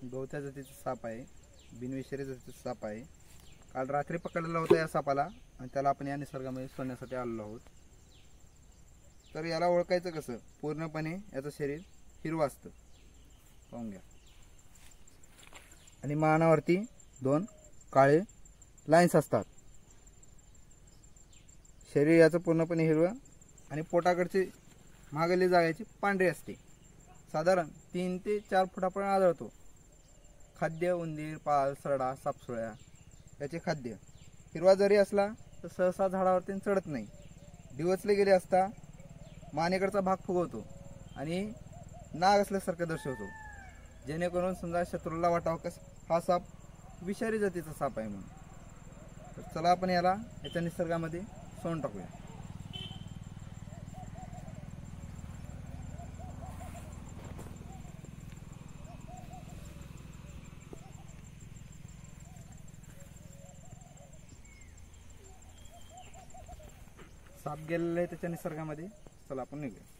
गवत्या जातीचा साप आहे, बिनविषारी जातीचा साप आहे. काल रात्री पकडलेला होता या सापाला आणि त्याला आपण या निसर्गामध्ये सोडण्यासाठी आलेलो आहोत. तर याला ओळखायचं कसं? पूर्णपणे याचं शरीर हिरवं असतं, पाहून घ्या. आणि मानावरती 2 काळे लाईन्स असतात. शरीर याचं पूर्णपणे हिरवं आणि पोटाकडची मागली जागाची पांढरी असते. साधारण 3 ते 4 फुटापर्यंत आढळतो. खाद्य उंदीर, पाल, सरडा, सापसुळ्या याचे खाद्य. हिरवा जरी असला तर सहसा झाडावरती चढत नाही. डिवचले गेले असता मानेकडचा भाग फुगवतो आणि नाग असल्यासारखं दर्शवतो, जेणेकरून समजा शत्रूला वाटावं कस हा साप विषारी जातीचा साप आहे म्हणून. तर चला आपण याला याच्या निसर्गामध्ये सोडून टाकूया. साप गेलेला आहे त्याच्या निसर्गामध्ये. चला आपण निघूया.